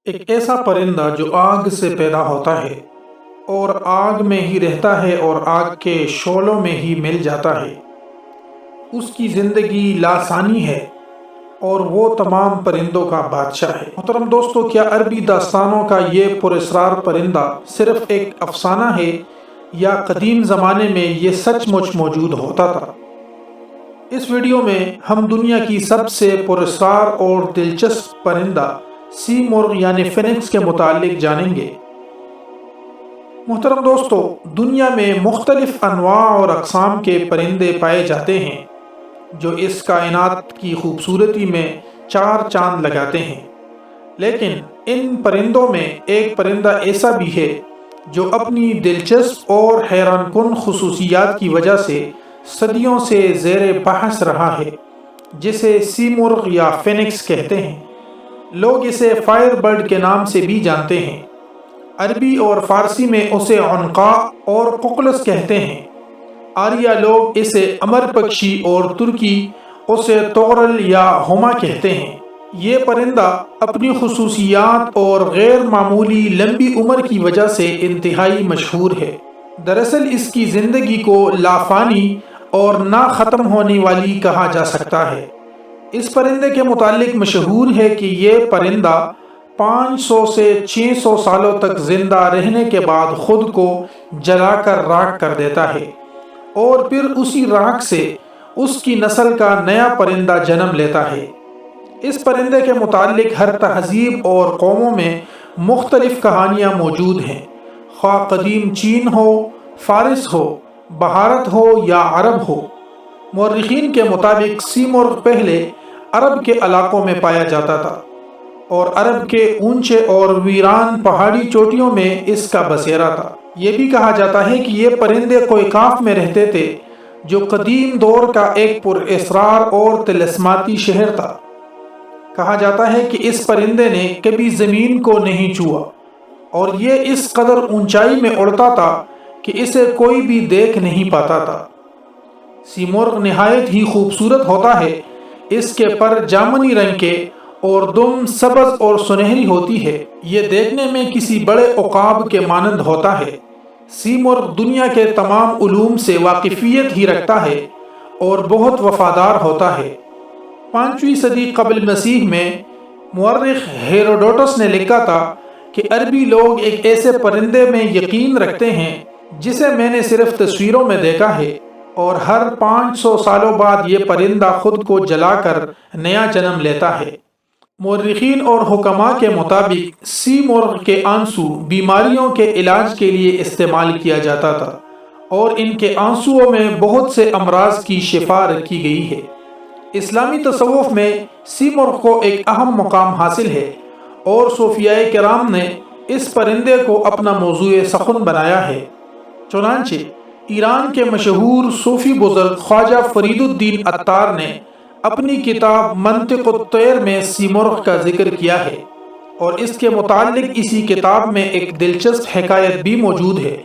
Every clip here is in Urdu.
ایک ایسا پرندہ جو آگ سے پیدا ہوتا ہے اور آگ میں ہی رہتا ہے اور آگ کے شعلوں میں ہی مل جاتا ہے، اس کی زندگی لاسانی ہے اور وہ تمام پرندوں کا بادشاہ ہے۔ محترم دوستو، کیا عربی داستانوں کا یہ پراسرار پرندہ صرف ایک افسانہ ہے یا قدیم زمانے میں یہ سچ مچ موجود ہوتا تھا؟ اس ویڈیو میں ہم دنیا کی سب سے پراسرار اور دلچسپ پرندہ سی مرغ یعنی فینکس کے متعلق جانیں گے۔ محترم دوستو، دنیا میں مختلف انواع اور اقسام کے پرندے پائے جاتے ہیں جو اس کائنات کی خوبصورتی میں چار چاند لگاتے ہیں، لیکن ان پرندوں میں ایک پرندہ ایسا بھی ہے جو اپنی دلچسپ اور حیران کن خصوصیات کی وجہ سے صدیوں سے زیر بحث رہا ہے، جسے سی مرغ یا فینکس کہتے ہیں۔ لوگ اسے فائر برڈ کے نام سے بھی جانتے ہیں۔ عربی اور فارسی میں اسے عنقا اور ققلس کہتے ہیں۔ آریہ لوگ اسے امر پکشی اور ترکی اسے طغرل یا ہما کہتے ہیں۔ یہ پرندہ اپنی خصوصیات اور غیر معمولی لمبی عمر کی وجہ سے انتہائی مشہور ہے۔ دراصل اس کی زندگی کو لافانی اور نہ ختم ہونے والی کہا جا سکتا ہے۔ اس پرندے کے متعلق مشہور ہے کہ یہ پرندہ 500 سے 600 سالوں تک زندہ رہنے کے بعد خود کو جلا کر راکھ کر دیتا ہے اور پھر اسی راکھ سے اس کی نسل کا نیا پرندہ جنم لیتا ہے۔ اس پرندے کے متعلق ہر تہذیب اور قوموں میں مختلف کہانیاں موجود ہیں، خواہ قدیم چین ہو، فارس ہو، بھارت ہو یا عرب ہو۔ مورخین کے مطابق سی مرغ پہلے عرب کے علاقوں میں پایا جاتا تھا اور عرب کے اونچے اور ویران پہاڑی چوٹیوں میں اس کا بسیرا تھا۔ یہ بھی کہا جاتا ہے کہ یہ پرندے کوئکاف میں رہتے تھے، جو قدیم دور کا ایک پراسرار اور طلسماتی شہر تھا۔ کہا جاتا ہے کہ اس پرندے نے کبھی زمین کو نہیں چھوا اور یہ اس قدر اونچائی میں اڑتا تھا کہ اسے کوئی بھی دیکھ نہیں پاتا تھا۔ سی مرغ نہایت ہی خوبصورت ہوتا ہے۔ اس کے پر جامنی رنگ کے اور دم سبز اور سنہری ہوتی ہے۔ یہ دیکھنے میں کسی بڑے عقاب کے مانند ہوتا ہے۔ سی مرغ دنیا کے تمام علوم سے واقفیت ہی رکھتا ہے اور بہت وفادار ہوتا ہے۔ 5ویں صدی قبل مسیح میں مورخ ہیروڈوٹس نے لکھا تھا کہ عربی لوگ ایک ایسے پرندے میں یقین رکھتے ہیں جسے میں نے صرف تصویروں میں دیکھا ہے، اور ہر 500 سالوں بعد یہ پرندہ خود کو جلا کر نیا جنم لیتا ہے۔ مورخین اور حکماء کے مطابق سی مرغ کے آنسو بیماریوں کے علاج کے لیے استعمال کیا جاتا تھا اور ان کے آنسوؤں میں بہت سے امراض کی شفا رکھی گئی ہے۔ اسلامی تصوف میں سی مرغ کو ایک اہم مقام حاصل ہے اور صوفیاء کرام نے اس پرندے کو اپنا موضوع سخن بنایا ہے۔ چنانچہ ایران کے مشہور صوفی بزرگ خواجہ فرید الدین عطار نے اپنی کتاب منطق الطیر میں سی مرغ کا ذکر کیا ہے، اور اس کے متعلق اسی کتاب میں ایک دلچسپ حکایت بھی موجود ہے،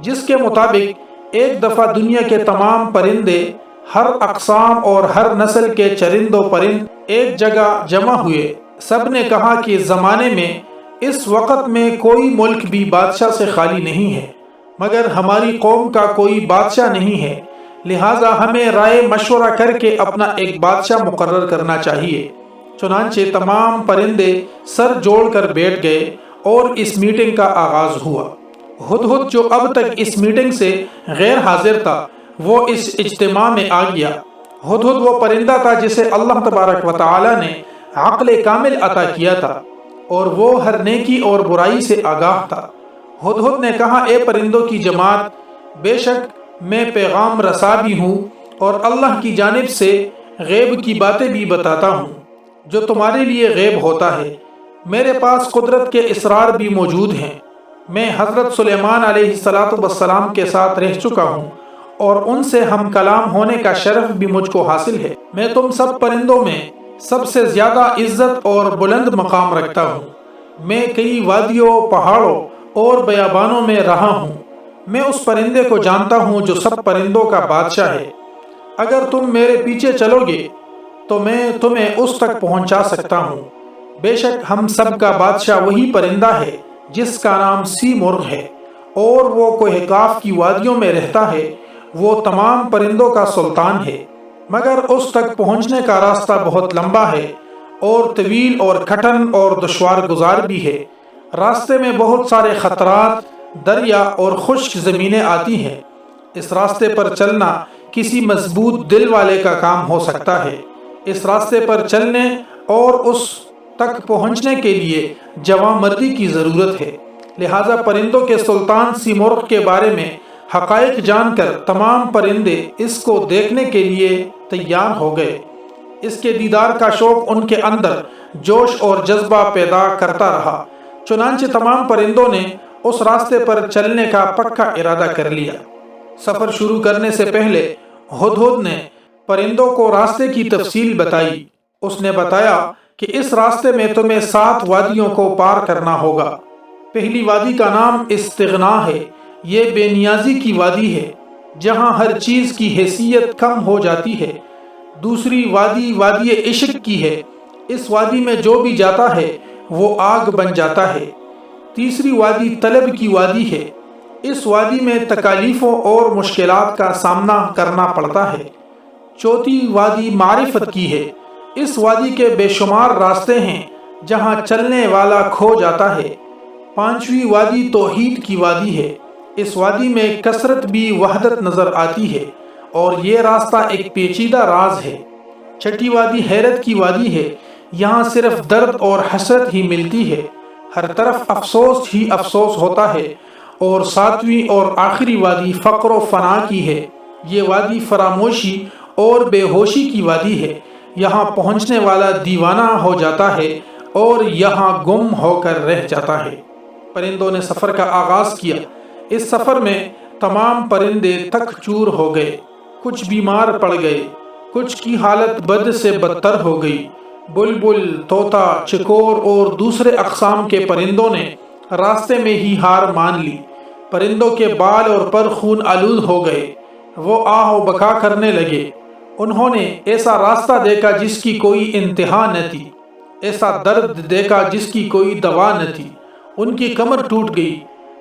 جس کے مطابق ایک دفعہ دنیا کے تمام پرندے، ہر اقسام اور ہر نسل کے چرند و پرند ایک جگہ جمع ہوئے۔ سب نے کہا کہ زمانے میں اس وقت میں کوئی ملک بھی بادشاہ سے خالی نہیں ہے، مگر ہماری قوم کا کوئی بادشاہ نہیں ہے، لہٰذا ہمیں رائے مشورہ کر کے اپنا ایک بادشاہ مقرر کرنا چاہیے۔ چنانچہ تمام پرندے سر جوڑ کر بیٹھ گئے اور اس میٹنگ کا آغاز ہوا۔ ہدہد، جو اب تک اس میٹنگ سے غیر حاضر تھا، وہ اس اجتماع میں آ گیا۔ ہدہد وہ پرندہ تھا جسے اللہ تبارک و تعالی نے عقل کامل عطا کیا تھا اور وہ ہر نیکی اور برائی سے آگاہ تھا۔ ہدہد نے کہا، اے پرندوں کی جماعت، بے شک میں پیغام رسا بھی ہوں اور اللہ کی جانب سے غیب کی باتیں بھی بتاتا ہوں جو تمہارے لیے غیب ہوتا ہے۔ میرے پاس قدرت کے اسرار بھی موجود ہیں۔ میں حضرت سلیمان علیہ السلام کے ساتھ رہ چکا ہوں اور ان سے ہم کلام ہونے کا شرف بھی مجھ کو حاصل ہے۔ میں تم سب پرندوں میں سب سے زیادہ عزت اور بلند مقام رکھتا ہوں۔ میں کئی وادیوں، پہاڑوں اور بیابانوں میں رہا ہوں۔ میں اس پرندے کو جانتا ہوں جو سب پرندوں کا بادشاہ ہے۔ اگر تم میرے پیچھے چلو گے تو میں تمہیں اس تک پہنچا سکتا ہوں۔ بے شک ہم سب کا بادشاہ وہی پرندہ ہے جس کا نام سی مرغ ہے، اور وہ کوہ کاف کی وادیوں میں رہتا ہے۔ وہ تمام پرندوں کا سلطان ہے، مگر اس تک پہنچنے کا راستہ بہت لمبا ہے اور طویل اور کٹھن اور دشوار گزار بھی ہے۔ راستے میں بہت سارے خطرات، دریا اور خشک زمینیں آتی ہیں۔ اس راستے پر چلنا کسی مضبوط دل والے کا کام ہو سکتا ہے۔ اس راستے پر چلنے اور اس تک پہنچنے کے لیے جواں مردی کی ضرورت ہے۔ لہٰذا پرندوں کے سلطان سی مرغ کے بارے میں حقائق جان کر تمام پرندے اس کو دیکھنے کے لیے تیار ہو گئے۔ اس کے دیدار کا شوق ان کے اندر جوش اور جذبہ پیدا کرتا رہا، چنانچہ تمام پرندوں نے اس راستے پر چلنے کا پکا ارادہ کر لیا۔ سفر شروع کرنے سے پہلے ہدہد نے پرندوں کو راستے کی تفصیل بتائی۔ اس نے بتایا کہ اس راستے میں تمہیں 7 وادیوں کو پار کرنا ہوگا۔ پہلی وادی کا نام استغنا ہے، یہ بے نیازی کی وادی ہے جہاں ہر چیز کی حیثیت کم ہو جاتی ہے۔ دوسری وادی وادی عشق کی ہے، اس وادی میں جو بھی جاتا ہے وہ آگ بن جاتا ہے۔ تیسری وادی طلب کی وادی ہے، اس وادی میں تکالیفوں اور مشکلات کا سامنا کرنا پڑتا ہے۔ چوتھی وادی معرفت کی ہے، اس وادی کے بے شمار راستے ہیں جہاں چلنے والا کھو جاتا ہے۔ پانچویں وادی توحید کی وادی ہے، اس وادی میں کثرت بھی وحدت نظر آتی ہے اور یہ راستہ ایک پیچیدہ راز ہے۔ چھٹی وادی حیرت کی وادی ہے، یہاں صرف درد اور حسرت ہی ملتی ہے، ہر طرف افسوس ہی افسوس ہوتا ہے۔ اور ساتویں اور آخری وادی فقر و فنا کی ہے، یہ وادی فراموشی اور بے ہوشی کی وادی ہے، یہاں پہنچنے والا دیوانہ ہو جاتا ہے اور یہاں گم ہو کر رہ جاتا ہے۔ پرندوں نے سفر کا آغاز کیا۔ اس سفر میں تمام پرندے تک چور ہو گئے، کچھ بیمار پڑ گئے، کچھ کی حالت بد سے بدتر ہو گئی۔ بلبل، طوطا، چکور اور دوسرے اقسام کے پرندوں نے راستے میں ہی ہار مان لی۔ پرندوں کے بال اور پر خون آلود ہو گئے، وہ آہ و بکا کرنے لگے۔ انہوں نے ایسا راستہ دیکھا جس کی کوئی انتہا نہ تھی، ایسا درد دیکھا جس کی کوئی دوا نہ تھی۔ ان کی کمر ٹوٹ گئی۔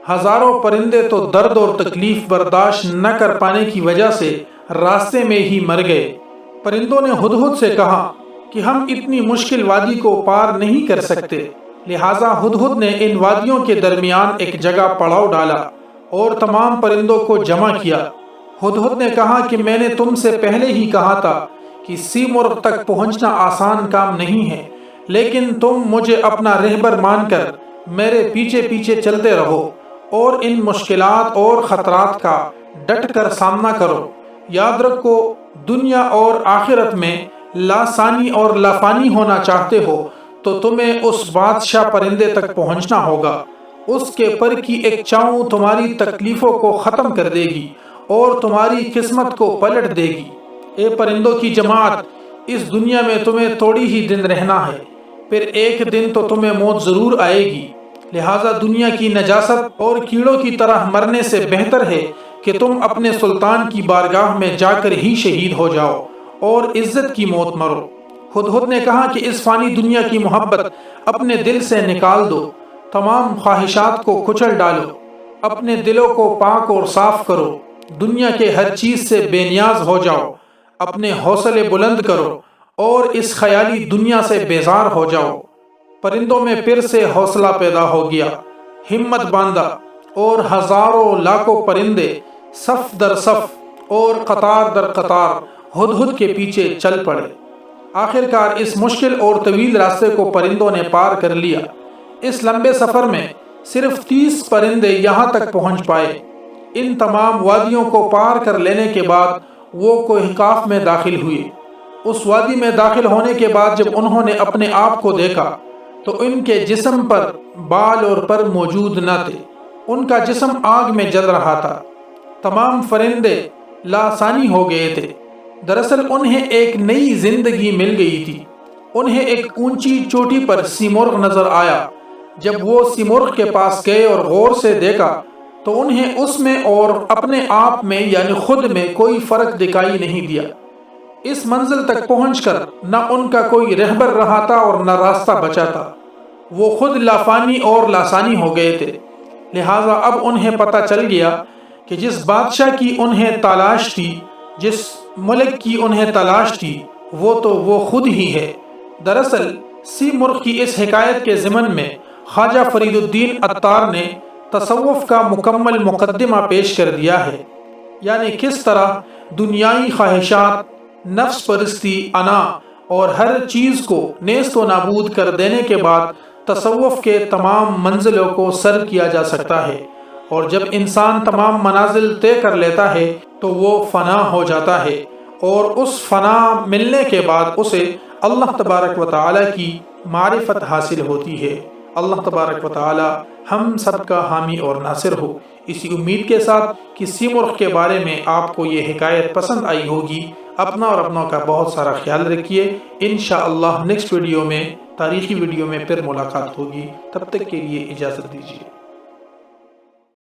ہزاروں پرندے تو درد اور تکلیف برداشت نہ کر پانے کی وجہ سے راستے میں ہی مر گئے۔ پرندوں نے ہدہد سے کہا کہ ہم اتنی مشکل وادی کو پار نہیں کر سکتے، لہٰذا ہدہد نے ان وادیوں کے درمیان ایک جگہ پڑاؤ ڈالا اور تمام پرندوں کو جمع کیا۔ ہدہد نے کہا کہ میں نے تم سے پہلے ہی کہا تھا کہ سی مرغ تک پہنچنا آسان کام نہیں ہے، لیکن تم مجھے اپنا رہبر مان کر میرے پیچھے پیچھے چلتے رہو اور ان مشکلات اور خطرات کا ڈٹ کر سامنا کرو۔ یاد رکھو، دنیا اور آخرت میں لاسانی اور لافانی ہونا چاہتے ہو تو تمہیں اس بادشاہ پرندے تک پہنچنا ہوگا۔ اس کے پر کی ایک چاؤں تمہاری تکلیفوں کو ختم کر دے گی اور تمہاری قسمت کو پلٹ دے گی۔ اے پرندوں کی جماعت، اس دنیا میں تمہیں تھوڑی ہی دن رہنا ہے، پھر ایک دن تو تمہیں موت ضرور آئے گی، لہٰذا دنیا کی نجاست اور کیڑوں کی طرح مرنے سے بہتر ہے کہ تم اپنے سلطان کی بارگاہ میں جا کر ہی شہید ہو جاؤ اور عزت کی موت مرو۔ ہدہد نے کہا کہ اس فانی دنیا کی محبت اپنے دل سے نکال دو، تمام خواہشات کو کچل ڈالو، اپنے دلوں کو پاک اور صاف کرو، دنیا کے ہر چیز سے بے نیاز ہو جاؤ، اپنے حوصلے بلند کرو اور اس خیالی دنیا سے بیزار ہو جاؤ۔ پرندوں میں پھر سے حوصلہ پیدا ہو گیا، ہمت باندھا اور ہزاروں لاکھوں پرندے صف در صف اور قطار در قطار ہدہد کے پیچھے چل پڑے۔ آخرکار اس مشکل اور طویل راستے کو پرندوں نے پار کر لیا۔ اس لمبے سفر میں صرف 30 پرندے یہاں تک پہنچ پائے۔ ان تمام وادیوں کو پار کر لینے کے بعد وہ کوہ کاف میں داخل ہوئے۔ اس وادی میں داخل ہونے کے بعد جب انہوں نے اپنے آپ کو دیکھا تو ان کے جسم پر بال اور پر موجود نہ تھے، ان کا جسم آگ میں جل رہا تھا۔ تمام پرندے لاسانی ہو گئے تھے۔ دراصل انہیں ایک نئی زندگی مل گئی تھی۔ انہیں ایک اونچی چوٹی پر سیمرغ نظر آیا۔ جب وہ سیمرغ کے پاس گئے اور غور سے دیکھا تو انہیں اس میں اور اپنے آپ میں یعنی خود میں کوئی فرق دکھائی نہیں دیا۔ اس منزل تک پہنچ کر نہ ان کا کوئی رہبر رہا تھا اور نہ راستہ بچا تھا، وہ خود لافانی اور لاسانی ہو گئے تھے۔ لہٰذا اب انہیں پتہ چل گیا کہ جس بادشاہ کی انہیں تلاش تھی، جس ملک کی انہیں تلاش تھی، وہ خود ہی ہے۔ دراصل سیمرغ کی اس حکایت کے ضمن میں خواجہ فرید الدین عطار نے تصوف کا مکمل مقدمہ پیش کر دیا ہے، یعنی کس طرح دنیائی خواہشات، نفس پرستی، انا اور ہر چیز کو نیست و نابود کر دینے کے بعد تصوف کے تمام منزلوں کو سر کیا جا سکتا ہے، اور جب انسان تمام منازل طے کر لیتا ہے تو وہ فنا ہو جاتا ہے، اور اس فنا ملنے کے بعد اسے اللہ تبارک و تعالی کی معرفت حاصل ہوتی ہے۔ اللہ تبارک و تعالی ہم سب کا حامی اور ناصر ہو۔ اسی امید کے ساتھ کہ سیمرغ کے بارے میں آپ کو یہ حکایت پسند آئی ہوگی، اپنا اور اپنوں کا بہت سارا خیال رکھیے۔ انشاءاللہ نیکسٹ ویڈیو میں، تاریخی ویڈیو میں پھر ملاقات ہوگی۔ تب تک کے لیے اجازت دیجیے۔